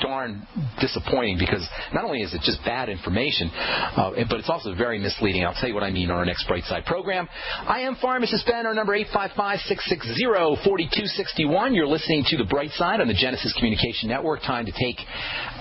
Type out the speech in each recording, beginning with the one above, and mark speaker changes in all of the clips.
Speaker 1: darn disappointing because not only is it just bad information, but it's also very misleading. I'll tell you what I mean on our next Brightside program. I am Pharmacist Ben, our number 855-660-4261. You're listening to the Brightside on the Genesis Communication Network. Time to take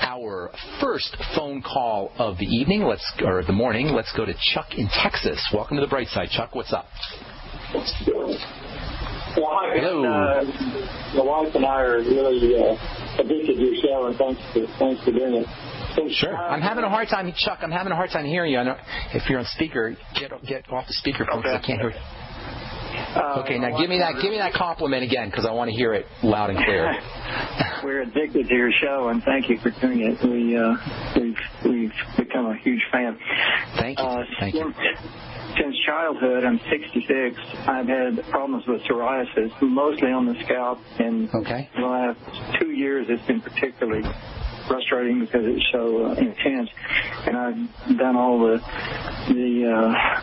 Speaker 1: our first phone call of the evening, or the morning. Let's go to Chuck in Texas. Welcome to the Brightside, Chuck. What's up?
Speaker 2: Well, hi,
Speaker 1: hello.
Speaker 2: My wife and I are really addicted to your show, and thanks for doing it.
Speaker 1: Sure. I'm having a hard time, Chuck. I'm having a hard time hearing you. I know if you're on speaker, get off the speakerphone because I can't hear you. Okay, now give me that compliment again because I want to hear it loud and clear.
Speaker 2: We're addicted to your show, and thank you for doing it. We've become a huge fan.
Speaker 1: Thank you. Thank you.
Speaker 2: Since childhood, I'm 66. I've had problems with psoriasis, mostly on the scalp, and
Speaker 1: okay.
Speaker 2: the last 2 years it's been particularly frustrating because it's so intense. And I've done all the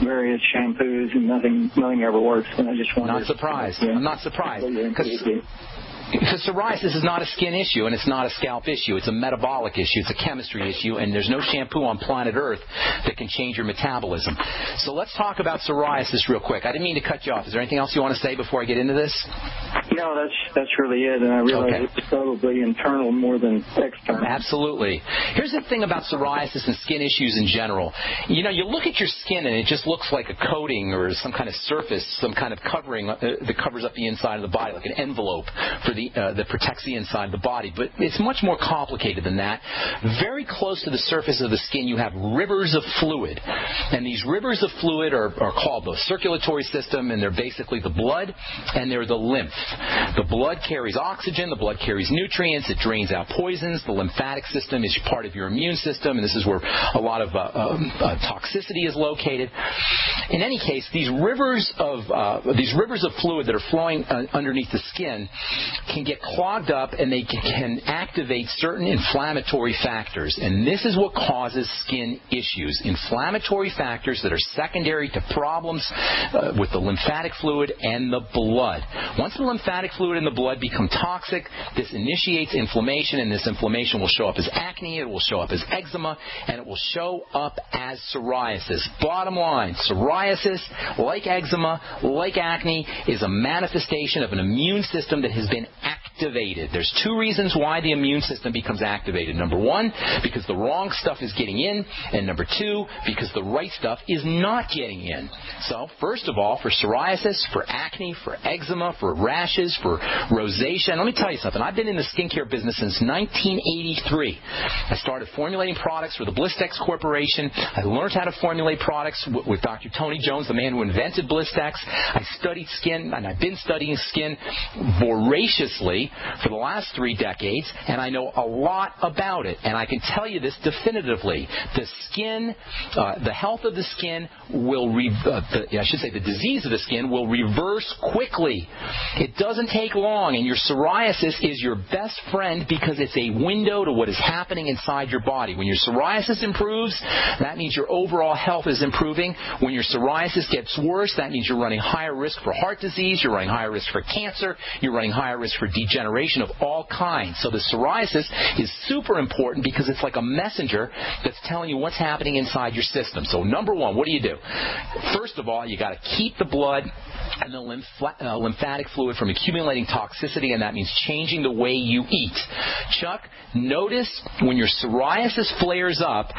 Speaker 2: various shampoos, and nothing ever works. And I just wanted.
Speaker 1: Not surprised. I'm not surprised because psoriasis is not a skin issue and it's not a scalp issue. It's a metabolic issue. It's a chemistry issue, and there's no shampoo on planet Earth that can change your metabolism. So let's talk about psoriasis real quick. I didn't mean to cut you off. Is there anything else you want to say before I get into this?
Speaker 2: No, that's really it, and I realize it's probably internal more than external.
Speaker 1: Absolutely. Here's the thing about psoriasis and skin issues in general. You know, you look at your skin and it just looks like a coating or some kind of surface, some kind of covering that covers up the inside of the body, like an envelope that protects the inside of the body. But it's much more complicated than that. Very close to the surface of the skin, you have rivers of fluid. And these rivers of fluid are called the circulatory system, and they're basically the blood and they're the lymph. The blood carries oxygen, the blood carries nutrients, it drains out poisons. The lymphatic system is part of your immune system, and this is where a lot of toxicity is located. In any case, these rivers of fluid that are flowing underneath the skin can get clogged up, and they can activate certain inflammatory factors. And this is what causes skin issues. Inflammatory factors that are secondary to problems with the lymphatic fluid and the blood. Once the lymphatic fluid in the blood become toxic, this initiates inflammation, and this inflammation will show up as acne, it will show up as eczema, and it will show up as psoriasis. Bottom line, psoriasis, like eczema, like acne, is a manifestation of an immune system that has been activated. There's two reasons why the immune system becomes activated. Number one, because the wrong stuff is getting in, and number two, because the right stuff is not getting in. So, first of all, for psoriasis, for acne, for eczema, for rashes, for rosacea, and let me tell you something. I've been in the skincare business since 1983. I started formulating products for the Blistex Corporation. I learned how to formulate products with Dr. Tony Jones, the man who invented Blistex. I studied skin, and I've been studying skin voraciously for the last 3 decades, and I know a lot about it. And I can tell you this definitively. The skin, the health of the skin will, the disease of the skin will reverse quickly. It doesn't take long, and your psoriasis is your best friend because it's a window to what is happening inside your body. When your psoriasis improves, that means your overall health is improving. When your psoriasis gets worse, that means you're running higher risk for heart disease, you're running higher risk for cancer, you're running higher risk for degeneration of all kinds. So the psoriasis is super important because it's like a messenger that's telling you what's happening inside your system. So number one, what do? First of all, you got to keep the blood and the lymphatic fluid from accumulating toxicity, and that means changing the way you eat. Chuck, notice when your psoriasis flares up,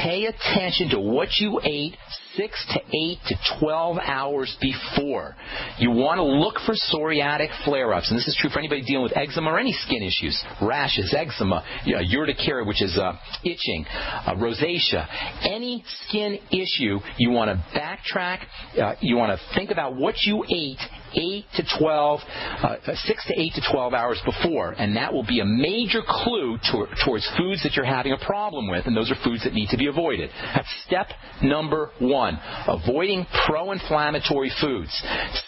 Speaker 1: pay attention to what you ate 6 to 8 to 12 hours before. You want to look for psoriatic flare-ups, and this is true for anybody dealing with eczema or any skin issues, rashes, eczema, urticaria, which is itching, rosacea. Any skin issue, you want to backtrack. You want to think about what you ate 6 to 8 to 12 hours before, and that will be a major clue towards foods that you're having a problem with, and those are foods that need to be avoided. That's step number 1, avoiding pro-inflammatory foods.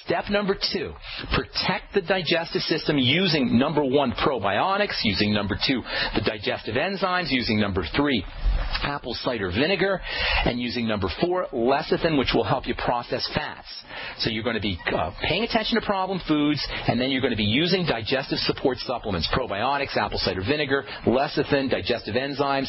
Speaker 1: Step number 2, protect the digestive system using number 1, probiotics, using number 2, the digestive enzymes, using number 3, apple cider vinegar, and using number 4, lecithin, which will help you process fats. So you're going to be paying attention attention to problem foods, and then you're going to be using digestive support supplements, probiotics, apple cider vinegar, lecithin, digestive enzymes,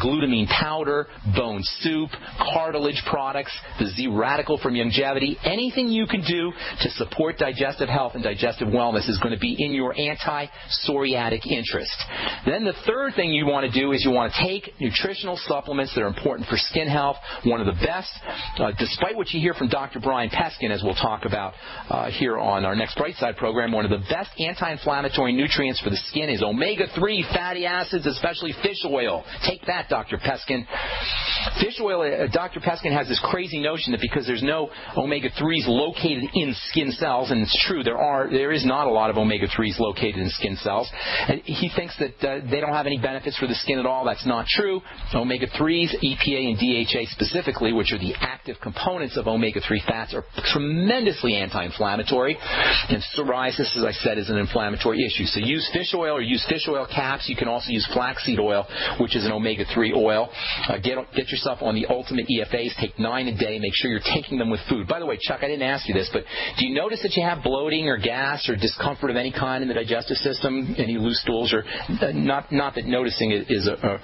Speaker 1: glutamine powder, bone soup, cartilage products, the Z-Radical from Youngevity. Anything you can do to support digestive health and digestive wellness is going to be in your anti-psoriatic interest. Then the third thing you want to do is you want to take nutritional supplements that are important for skin health. One of the best, despite what you hear from Dr. Brian Peskin, as we'll talk about here on our next Brightside program, one of the best anti-inflammatory nutrients for the skin is omega-3 fatty acids, especially fish oil. Take that, Dr. Peskin. Fish oil, Dr. Peskin has this crazy notion that because there's no omega-3s located in skin cells, and it's true, there is not a lot of omega-3s located in skin cells, and he thinks that they don't have any benefits for the skin at all. That's not true. Omega-3s, EPA and DHA specifically, which are the active components of omega-3 fats, are tremendously anti-inflammatory, and psoriasis, as I said, is an inflammatory issue. So use fish oil or use fish oil caps. You can also use flaxseed oil, which is an omega-3 oil. Get yourself on the Ultimate EFAs. Take 9 a day. Make sure you're taking them with food. By the way, Chuck, I didn't ask you this, but do you notice that you have bloating or gas or discomfort of any kind in the digestive system, any loose stools? Or not that noticing it is a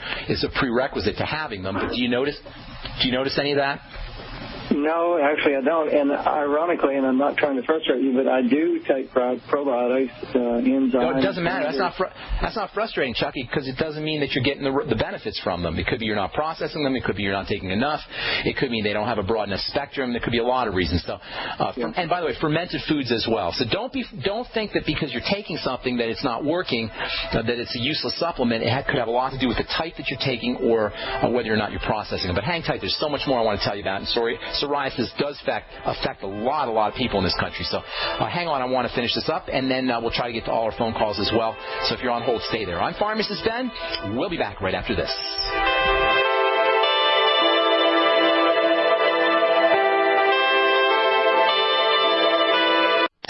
Speaker 1: prerequisite to having them, but do you notice any of that?
Speaker 2: No, actually I don't. And ironically, and I'm not trying to frustrate you, but I do take probiotics, enzymes.
Speaker 1: No, it doesn't matter. That's not frustrating, Chucky, because it doesn't mean that you're getting the benefits from them. It could be you're not processing them. It could be you're not taking enough. It could mean they don't have a broad enough spectrum. There could be a lot of reasons. So, and by the way, fermented foods as well. So don't think that because you're taking something that it's not working, that it's a useless supplement. It could have a lot to do with the type that you're taking or whether or not you're processing them. But hang tight. There's so much more I want to tell you about. And psoriasis does affect a lot of people in this country. So hang on, I want to finish this up, and then we'll try to get to all our phone calls as well. So if you're on hold, stay there. I'm Pharmacist Ben. We'll be back right after this.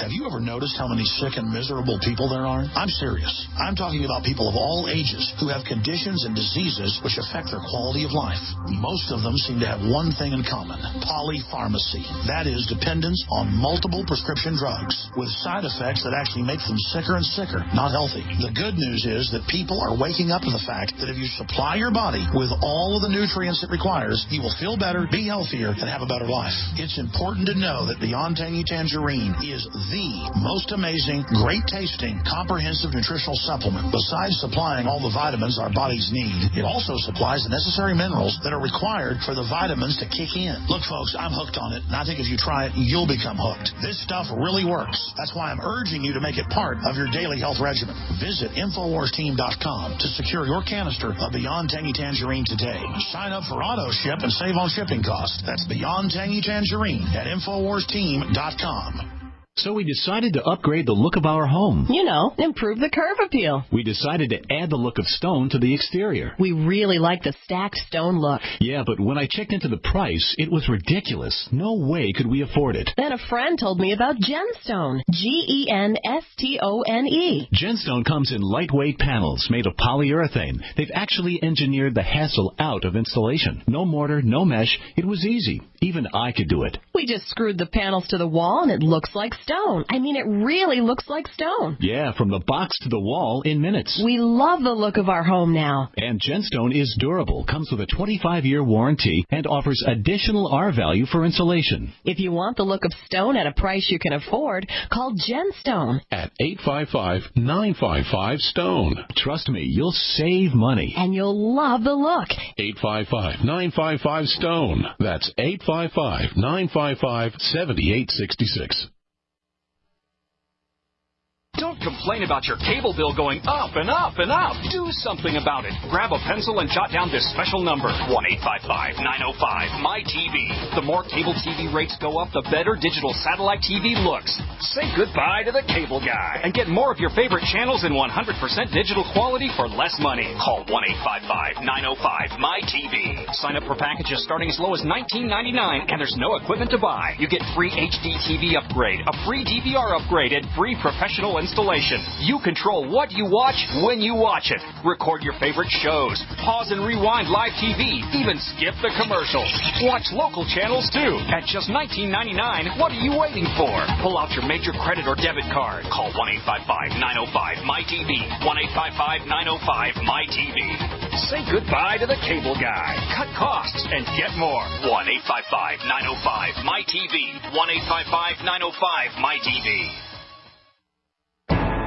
Speaker 3: Have you ever noticed how many sick and miserable people there are? I'm serious. I'm talking about people of all ages who have conditions and diseases which affect their quality of life. Most of them seem to have one thing in common: polypharmacy. That is, dependence on multiple prescription drugs with side effects that actually make them sicker and sicker, not healthy. The good news is that people are waking up to the fact that if you supply your body with all of the nutrients it requires, you will feel better, be healthier, and have a better life. It's important to know that Beyond Tangy Tangerine is the most amazing, great-tasting, comprehensive nutritional supplement. Besides supplying all the vitamins our bodies need, it also supplies the necessary minerals that are required for the vitamins to kick in. Look, folks, I'm hooked on it, and I think if you try it, you'll become hooked. This stuff really works. That's why I'm urging you to make it part of your daily health regimen. Visit InfoWarsTeam.com to secure your canister of Beyond Tangy Tangerine today. Sign up for auto ship and save on shipping costs. That's Beyond Tangy Tangerine at InfoWarsTeam.com.
Speaker 4: So we decided to upgrade the look of our home.
Speaker 5: You know, improve the curve appeal.
Speaker 4: We decided to add the look of stone to the exterior.
Speaker 5: We really like the stacked stone look.
Speaker 4: Yeah, but when I checked into the price, it was ridiculous. No way could we afford it.
Speaker 5: Then a friend told me about Genstone. Genstone.
Speaker 4: Genstone comes in lightweight panels made of polyurethane. They've actually engineered the hassle out of installation. No mortar, no mesh. It was easy. Even I could do it.
Speaker 5: We just screwed the panels to the wall and it looks like stone. I mean, it really looks like stone.
Speaker 4: Yeah, from the box to the wall in minutes.
Speaker 5: We love the look of our home now.
Speaker 4: And Genstone is durable, comes with a 25-year warranty, and offers additional R-value for insulation.
Speaker 5: If you want the look of stone at a price you can afford, call Genstone
Speaker 6: at 855-955-STONE.
Speaker 4: Trust me, you'll save money.
Speaker 5: And you'll love the look.
Speaker 6: 855-955-STONE. That's 855-955-7866.
Speaker 7: Don't complain about your cable bill going up and up and up. Do something about it. Grab a pencil and jot down this special number, 1-855-905-MY-TV. The more cable TV rates go up, the better digital satellite TV looks. Say goodbye to the cable guy and get more of your favorite channels in 100% digital quality for less money. Call 1-855-905-MY-TV. Sign up for packages starting as low as $19.99, and there's no equipment to buy. You get free HD TV upgrade, a free DVR upgrade, and free professional installation. installation. You control what you watch when you watch it. Record your favorite shows. Pause and rewind live TV. Even skip the commercials. Watch local channels too. At just $19.99, what are you waiting for? Pull out your major credit or debit card. Call 1-855-905-MyTV. 1-855-905-MyTV. Say goodbye to the cable guy. Cut costs and get more. 1-855-905-MyTV. 1-855-905-MyTV.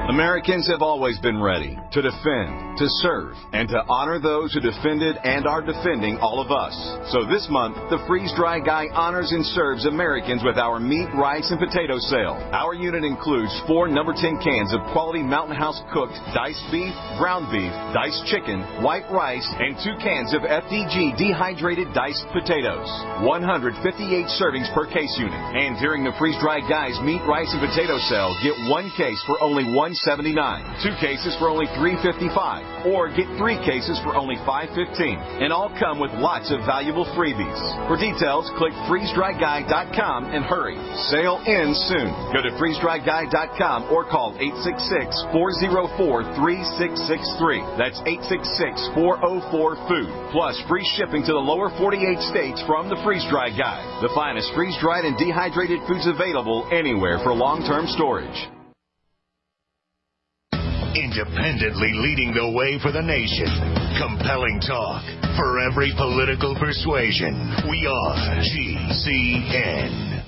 Speaker 8: Americans have always been ready to defend, to serve, and to honor those who defended and are defending all of us. So this month, the Freeze Dry Guy honors and serves Americans with our meat, rice, and potato sale. Our unit includes 4 number 10 cans of quality Mountain House cooked diced beef, ground beef, diced chicken, white rice, and 2 cans of FDG dehydrated diced potatoes. 158 servings per case unit. And during the Freeze Dry Guy's meat, rice, and potato sale, get 1 case for only $1.79, 2 cases for only $3.55, or get 3 cases for only $5.15. And all come with lots of valuable freebies. For details, click freezedryguy.com and hurry. Sale ends soon. Go to freezedryguy.com or call 866-404-3663. That's 866-404-FOOD. Plus free shipping to the lower 48 states from the Freeze Dry Guy. The finest freeze-dried and dehydrated foods available anywhere for long-term storage.
Speaker 9: Independently leading the way for the nation. Compelling talk for every political persuasion. We are GCN.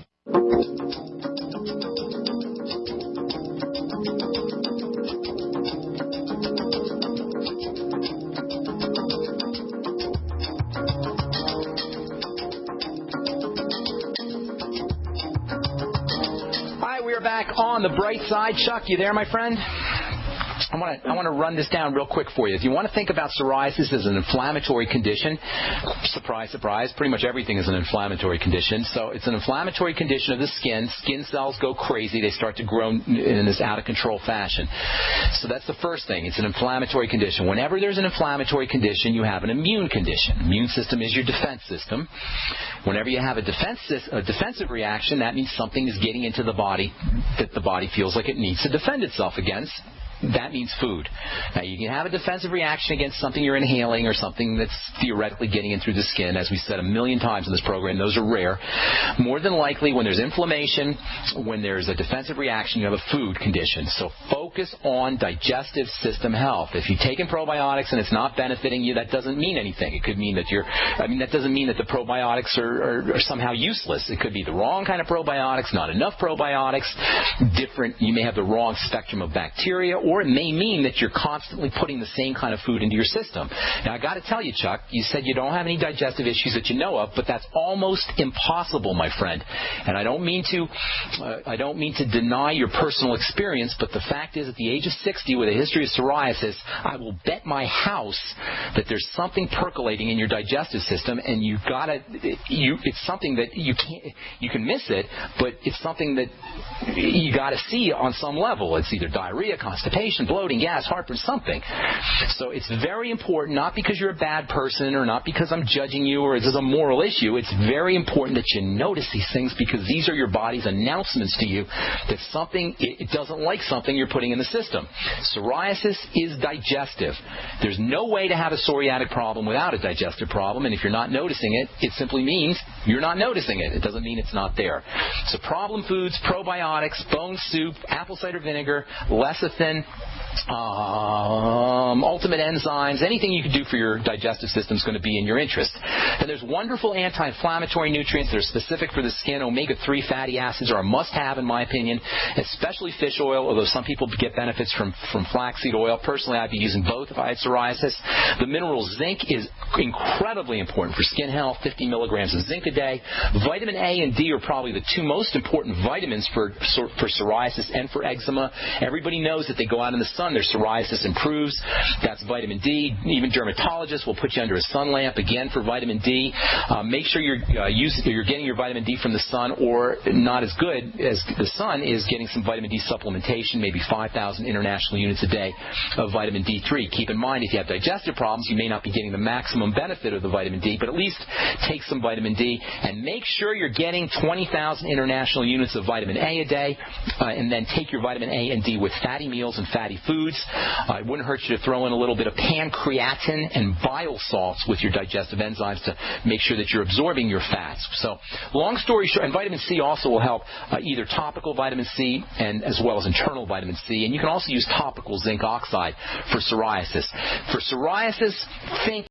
Speaker 1: Hi, we are back on the bright side. Chuck, you there, my friend? I want to run this down real quick for you. If you want to think about psoriasis as an inflammatory condition, surprise, surprise, pretty much everything is an inflammatory condition. So it's an inflammatory condition of the skin. Skin cells go crazy. They start to grow in this out-of-control fashion. So that's the first thing. It's an inflammatory condition. Whenever there's an inflammatory condition, you have an immune condition. Immune system is your defense system. Whenever you have a defensive reaction, that means something is getting into the body that the body feels like it needs to defend itself against. That means food. Now, you can have a defensive reaction against something you're inhaling or something that's theoretically getting in through the skin. As we said 1,000,000 times in this program, those are rare. More than likely, when there's inflammation, when there's a defensive reaction, you have a food condition. So focus on digestive system health. If you've taken probiotics and it's not benefiting you, that doesn't mean anything. It could mean that that doesn't mean that the probiotics are somehow useless. It could be the wrong kind of probiotics, not enough probiotics, you may have the wrong spectrum of bacteria, or it may mean that you're constantly putting the same kind of food into your system. Now, I got to tell you, Chuck, you said you don't have any digestive issues that you know of, but that's almost impossible, my friend. And I don't mean to deny your personal experience, but the fact is, at the age of 60, with a history of psoriasis, I will bet my house that there's something percolating in your digestive system, and it's something that you can miss it, but it's something that you got to see on some level. It's either diarrhea, constipation, bloating, gas, heartburn, something. So it's very important, not because you're a bad person or not because I'm judging you or this is a moral issue. It's very important that you notice these things, because these are your body's announcements to you that it doesn't like something you're putting in the system. Psoriasis is digestive. There's no way to have a psoriatic problem without a digestive problem, and if you're not noticing it, it simply means you're not noticing it. It doesn't mean it's not there. So problem foods, probiotics, bone soup, apple cider vinegar, lecithin, ultimate enzymes, anything you can do for your digestive system is going to be in your interest. And there's wonderful anti-inflammatory nutrients that are specific for the skin. Omega-3 fatty acids are a must-have, in my opinion, especially fish oil, although some people get benefits from flaxseed oil. Personally, I'd be using both if I had psoriasis. The mineral zinc is incredibly important for skin health, 50 milligrams of zinc a day. Vitamin A and D are probably the 2 most important vitamins for psoriasis and for eczema. Everybody knows that they go out in the sun sun, their psoriasis improves. That's vitamin D. Even dermatologists will put you under a sun lamp, again, for vitamin D. Make sure you're getting your vitamin D from the sun, or not as good as the sun is getting some vitamin D supplementation, maybe 5,000 international units a day of vitamin D3. Keep in mind, if you have digestive problems, you may not be getting the maximum benefit of the vitamin D, but at least take some vitamin D, and make sure you're getting 20,000 international units of vitamin A a day, and then take your vitamin A and D with fatty meals and fatty foods. It wouldn't hurt you to throw in a little bit of pancreatin and bile salts with your digestive enzymes to make sure that you're absorbing your fats. So, long story short, and vitamin C also will help, either topical vitamin C and as well as internal vitamin C, and you can also use topical zinc oxide for psoriasis. For psoriasis, think